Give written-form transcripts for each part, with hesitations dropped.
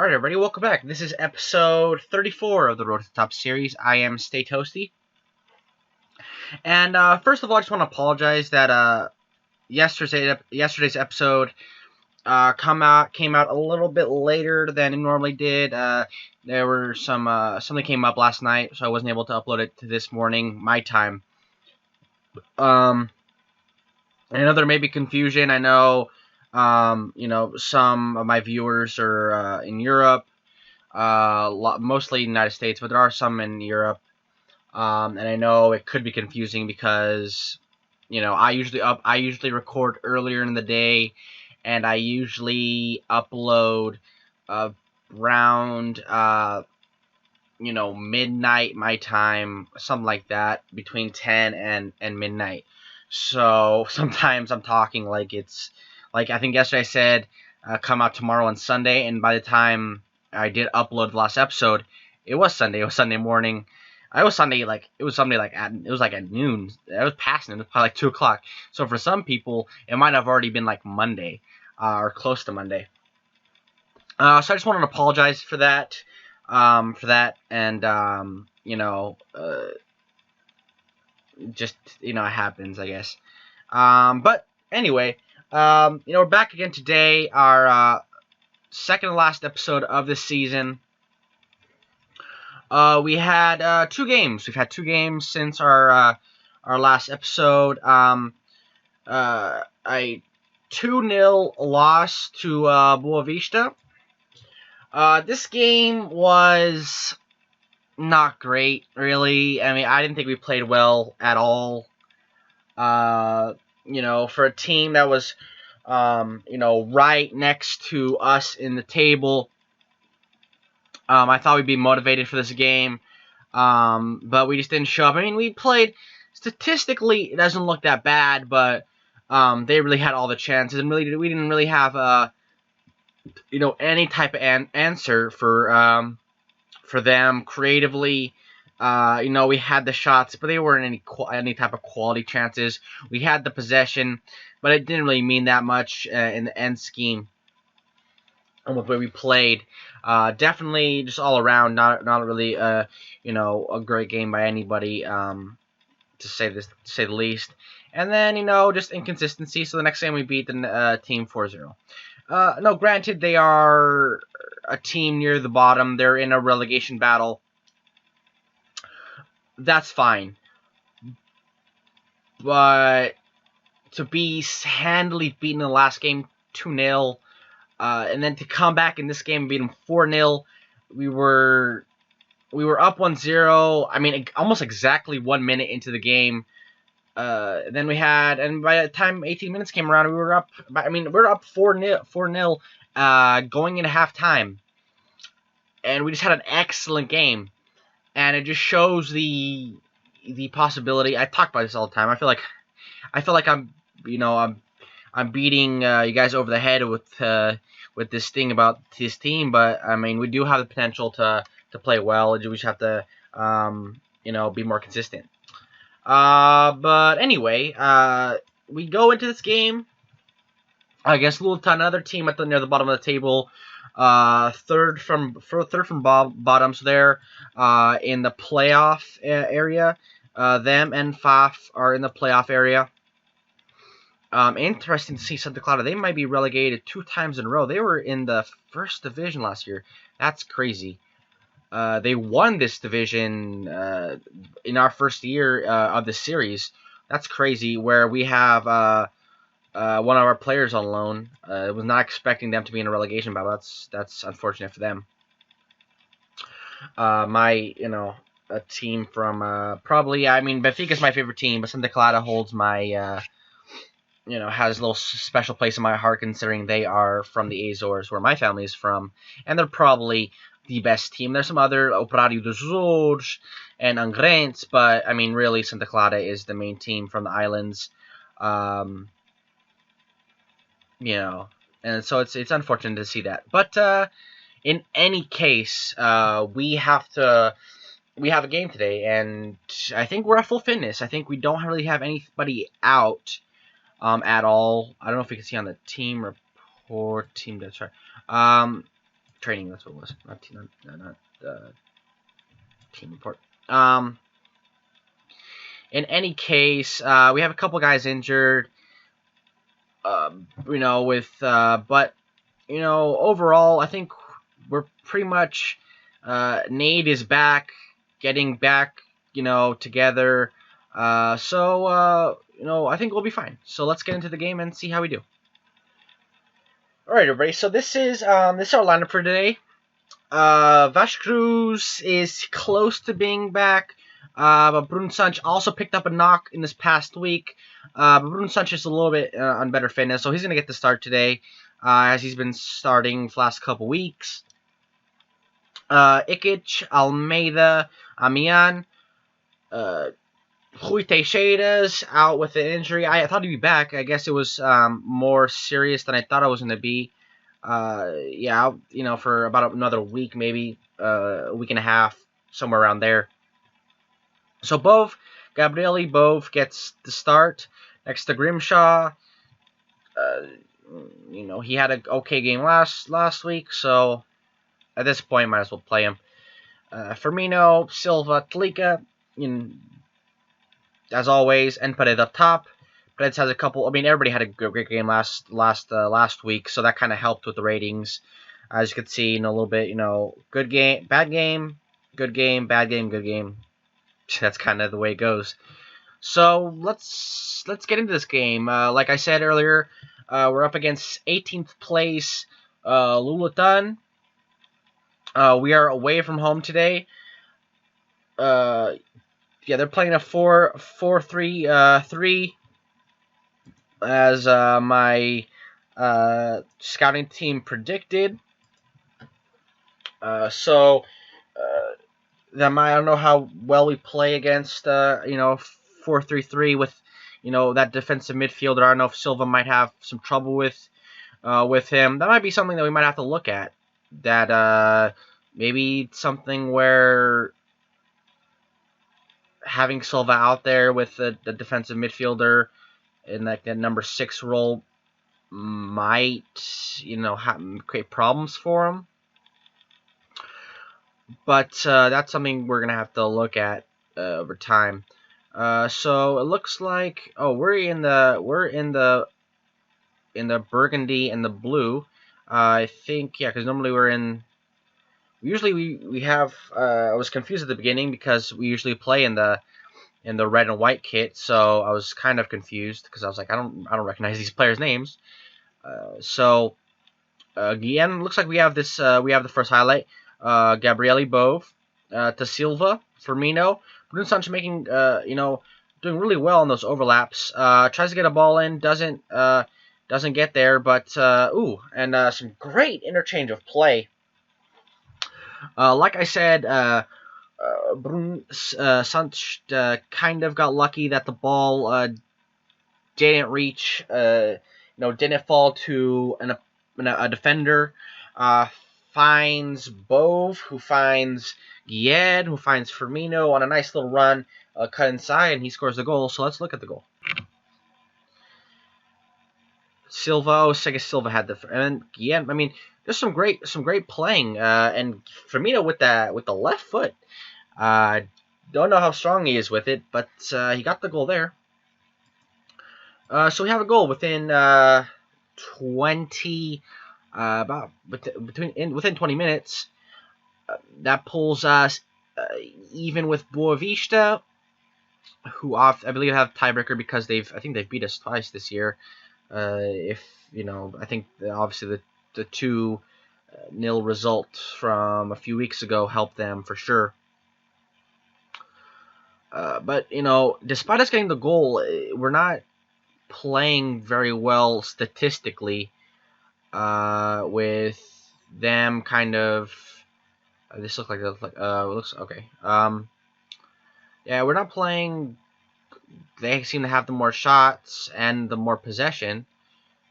Alright, everybody, welcome back. This is episode 34 of the Road to the Top series. I am Stay Toasty. And first of all, I just want to apologize that yesterday's episode came out a little bit later than it normally did. There were something came up last night, so I wasn't able to upload it to this morning, my time. I know there may be confusion. I know, some of my viewers are in Europe. Mostly United States, but there are some in Europe, and I know it could be confusing because, I usually record earlier in the day, and I usually upload around midnight my time, something like that, between 10 and midnight. So sometimes I'm talking like it's like I think yesterday I said come out tomorrow on Sunday, and by the time I did upload the last episode, it was Sunday. It was Sunday morning. It was at noon. It was past noon. It was probably like 2 o'clock. So for some people, it might have already been like Monday, or close to Monday. So I just wanted to apologize for that. And just it happens, I guess. But anyway, we're back again today. Our second to last episode of this season. We had 2 games. We've had 2 games since our last episode. A 2-0 loss to Boavista. This game was not great, really. I mean, I didn't think we played well at all. For a team that was right next to us in the table. I thought we'd be motivated for this game, but we just didn't show up. I mean, we played, statistically, it doesn't look that bad, but they really had all the chances, and we didn't really have, any type of answer for them creatively. We had the shots, but they weren't any type of quality chances. We had the possession, but it didn't really mean that much in the end scheme and with the way we played. Definitely just all around not really a great game by anybody, to say the least. And then just inconsistency. So the next game we beat the team 4-0. No, granted, they are a team near the bottom. They're in a relegation battle. That's fine. But to be handily beaten in the last game 2-0, and then to come back in this game and beat them 4-0, we were up 1-0. I mean, almost exactly 1 minute into the game. Then we had, and by the time 18 minutes came around, we were up. We're up 4-0, going into halftime, and we just had an excellent game, and it just shows the possibility. I talk about this all the time. I feel like I'm beating you guys over the head with this thing about this team, but I mean, we do have the potential to play well. We just have to be more consistent. But anyway, we go into this game. I guess another team near the bottom of the table, third from bottom. So they're in the playoff area. Them and Faf are in the playoff area. Interesting to see Santa Clara. They might be relegated 2 times in a row. They were in the first division last year. That's crazy. They won this division in our first year of the series. That's crazy. Where we have one of our players on loan. Was not expecting them to be in a relegation battle. That's unfortunate for them. A team from probably. I mean, Benfica's my favorite team, but Santa Clara holds my has a little special place in my heart, considering they are from the Azores, where my family is from, and they're probably the best team. There's some other, Operário dos Açores and Angrense, but I mean, really, Santa Clara is the main team from the islands. And so it's unfortunate to see that. But in any case, we have a game today, and I think we're at full fitness. I think we don't really have anybody out at all. I don't know if you can see on the team report. Team, that's right. training. That's what it was. Not team report. In any case, we have a couple guys injured. But overall, I think we're pretty much. Nate is back, getting back, together. I think we'll be fine. So let's get into the game and see how we do. All right, everybody. So this is our lineup for today. Vash Cruz is close to being back. But Bruno Sanch also picked up a knock in this past week. But Bruno Sanch is a little bit on better fitness, so he's going to get the start today, as he's been starting for the last couple weeks. Ikic, Almeida, Amian, Rui Teixeira's out with an injury. I thought he'd be back. I guess it was more serious than I thought it was going to be. For about another week, maybe a week and a half, somewhere around there. So Gabriele gets the start next to Grimshaw. He had an okay game last week, so at this point, might as well play him. Firmino, Silva, Tlika, as always, and Paredes up top. Paredes has a couple. I mean, everybody had a great game last week, so that kind of helped with the ratings. As you can see, a little bit, good game, bad game, good game, bad game, good game. That's kind of the way it goes. So let's get into this game. Like I said earlier, we're up against 18th place Lulatan. We are away from home today. They're playing a 4-3-3 as my scouting team predicted. I don't know how well we play against 4-3-3 with that defensive midfielder. I don't know if Silva might have some trouble with him. That might be something that we might have to look at. That maybe something where having Silva out there with the defensive midfielder in that number 6 role might create problems for him. But that's something we're gonna have to look at over time. So it looks like we're in the burgundy and the blue. I think because normally usually we have. I was confused at the beginning because we usually play in the red and white kit, so I was kind of confused because I was like I don't recognize these players' names. Again, looks like we have this. We have the first highlight. Gabriele to Silva, Firmino, Bruno Sanch making doing really well in those overlaps. Tries to get a ball in, doesn't get there, but some great interchange of play. Like I said, Bruno Sanch kind of got lucky that the ball didn't reach, didn't fall to a defender. Finds Bove, who finds Guillen, who finds Firmino on a nice little run, cut inside, and he scores the goal. So let's look at the goal. Silva had and Guillen. I mean, there's some great playing, and Firmino with the left foot. Don't know how strong he is with it, but he got the goal there. So we have a goal within 20. Within 20 minutes, that pulls us even with Boavista, who I believe have tiebreaker because I think they've beat us twice this year. I think obviously the 2-0 result from a few weeks ago helped them for sure. But despite us getting the goal, we're not playing very well statistically. With them kind of, this looks looks okay. We're not playing. They seem to have the more shots and the more possession.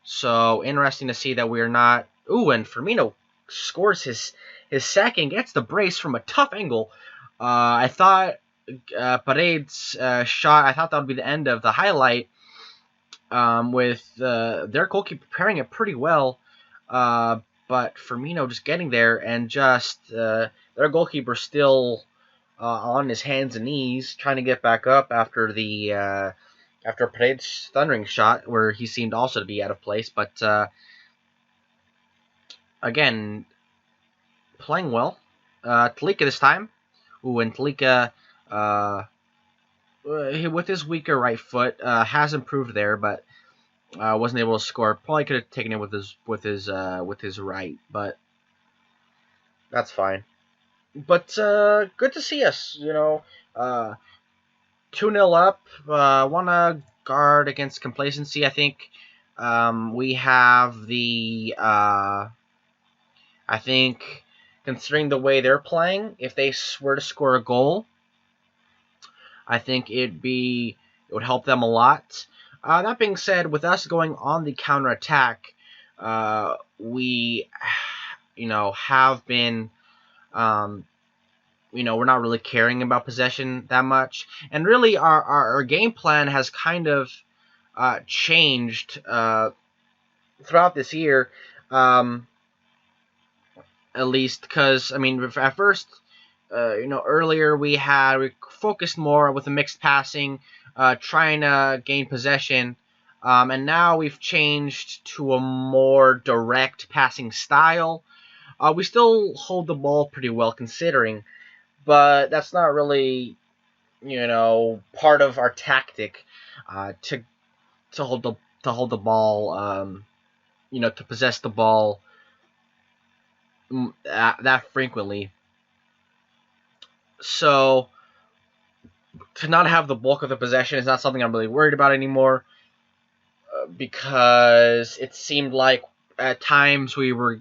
So interesting to see that we're not. Ooh, and Firmino scores his second, gets the brace from a tough angle. I thought Paredes' shot. I thought that would be the end of the highlight. With their goalkeeper preparing it pretty well. but Firmino just getting there and just their goalkeeper still on his hands and knees trying to get back up after the after Paredes' thundering shot where he seemed also to be out of place. But again, playing well. Talika this time. Ooh, and Talika with his weaker right foot has improved there, but wasn't able to score. Probably could have taken it with his right, but that's fine. But good to see us. 2-0 up. Want to guard against complacency. I think we have the. I think considering the way they're playing, if they were to score a goal, I think it would help them a lot. That being said, with us going on the counterattack, we, have been, we're not really caring about possession that much. And really, our game plan has kind of changed throughout this year, at least because, at first, earlier we focused more with the mixed passing, trying to gain possession, and now we've changed to a more direct passing style. We still hold the ball pretty well considering, but that's not really, part of our tactic to hold the ball, to possess the ball that frequently. So to not have the bulk of the possession is not something I'm really worried about anymore, because it seemed like at times we were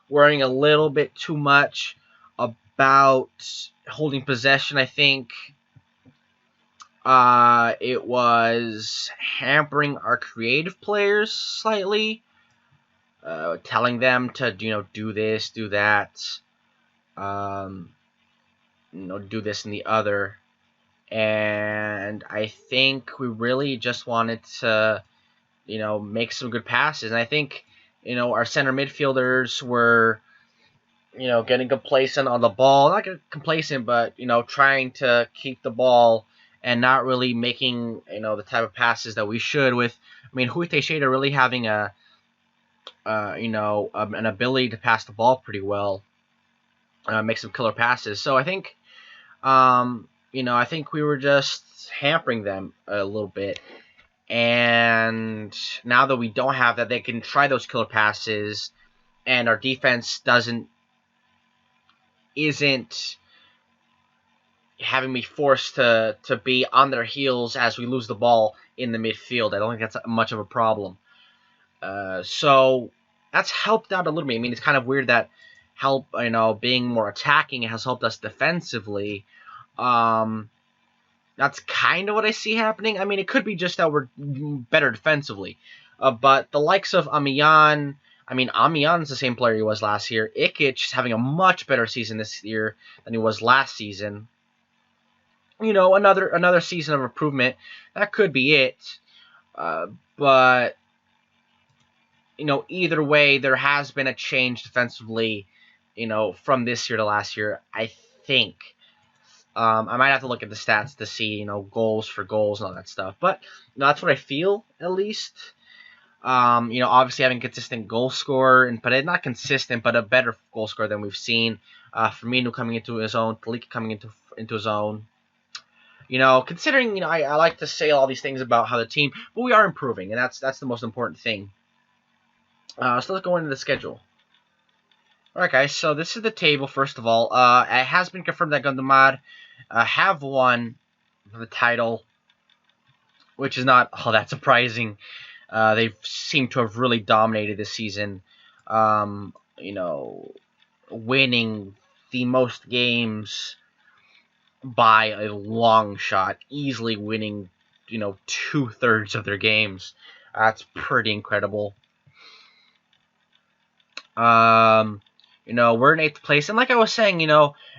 worrying a little bit too much about holding possession. I think it was hampering our creative players slightly, telling them to do this, do that, do this and the other. And I think we really just wanted to, make some good passes. And I think, our center midfielders were, getting complacent on the ball. Not complacent, but, trying to keep the ball and not really making, the type of passes that we should with, Rui Teixeira really having an ability to pass the ball pretty well, make some killer passes. So I think, I think we were just hampering them a little bit. And now that we don't have that, they can try those killer passes, and our defense isn't having me forced to be on their heels as we lose the ball in the midfield. I don't think that's much of a problem. So that's helped out a little bit. It's kind of weird that being more attacking has helped us defensively. That's kind of what I see happening. It could be just that we're better defensively. But the likes of Amiyan, Amiyan's the same player he was last year. Ikic is having a much better season this year than he was last season. Another season of improvement. That could be it. But, either way, there has been a change defensively, from this year to last year, I think. I might have to look at the stats to see, goals for goals and all that stuff. But that's what I feel, at least. Obviously having consistent goal scorer, but not consistent, but a better goal scorer than we've seen. Firmino coming into his own, Talika coming into his own. Considering, I like to say all these things about how the team, but we are improving, and that's the most important thing. So let's go into the schedule. Alright, guys, so this is the table, first of all. It has been confirmed that Gondomar have won the title, which is not all that surprising. They seem to have really dominated this season, winning the most games by a long shot, easily winning, 2/3 of their games. That's pretty incredible. We're in 8th place, and like I was saying,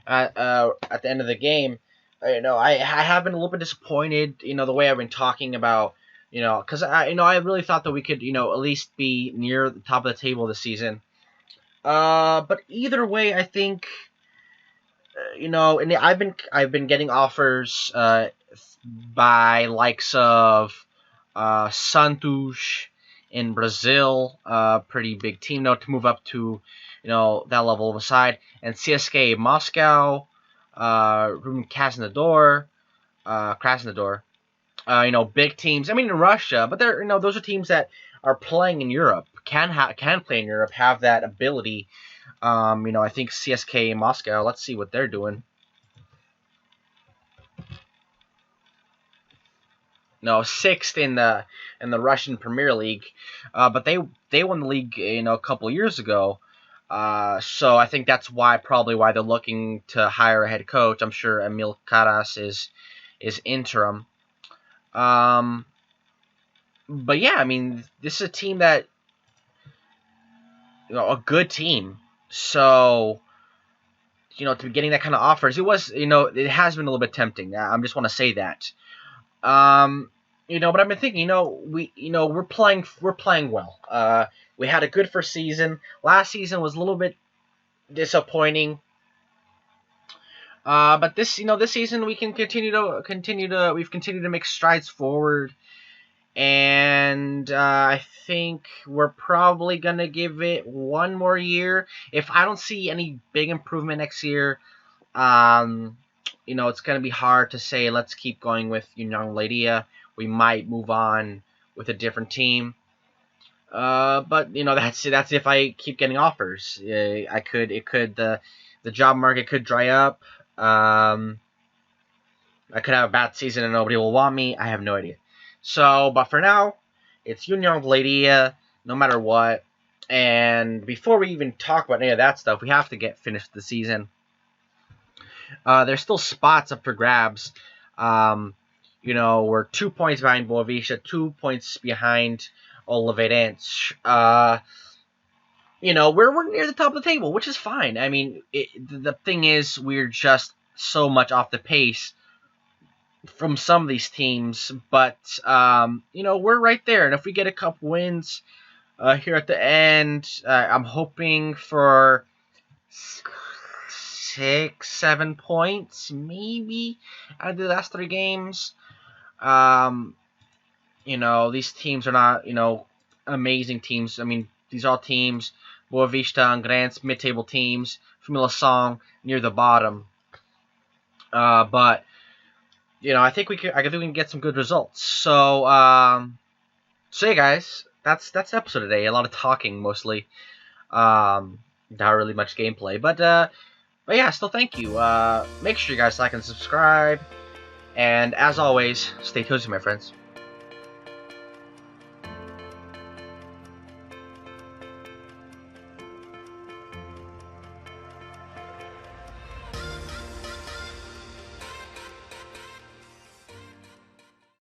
at the end of the game, I have been a little bit disappointed, the way I've been talking about, because I really thought that we could, at least be near the top of the table this season. But either way, I think and I've been getting offers by likes of Santos in Brazil, pretty big team now to move up to that level of a side, and CSK Moscow, Ruben Krasnodar, big teams. I mean, in Russia, but they're those are teams that are playing in Europe, can play in Europe, have that ability. I think CSK Moscow. Let's see what they're doing. No, sixth in the Russian Premier League, but they won the league a couple years ago. So I think that's probably why they're looking to hire a head coach. I'm sure Emil Karas is interim. But yeah, I mean, this is a team that a good team. So to be getting that kind of offers, it has been a little bit tempting. I just want to say that. But I've been thinking, we're playing well. We had a good first season. Last season was a little bit disappointing. But this season we've continued to make strides forward. And I think we're probably going to give it one more year. If I don't see any big improvement next year, it's going to be hard to say let's keep going with Union Leiria. We might move on with a different team. But that's if I keep getting offers. The job market could dry up. I could have a bad season and nobody will want me. I have no idea. So, but for now, it's Union Leiria, no matter what. And before we even talk about any of that stuff, we have to finished the season. There's still spots up for grabs. We're 2 points behind Boavista, 2 points behind Oliveirense. We're near the top of the table, which is fine. I mean, the thing is, we're just so much off the pace from some of these teams, but we're right there, and if we get a couple wins here at the end, I'm hoping for 6-7 points maybe out of the last 3 games. These teams are not amazing teams. I mean, these are all teams, Boavista and Grants, mid-table teams, Famila Song near the bottom, but I think we can get some good results. So, yeah, guys, that's the episode today. A lot of talking mostly, not really much gameplay. But yeah, still thank you. Make sure you guys like and subscribe, and as always, stay toasty, my friends.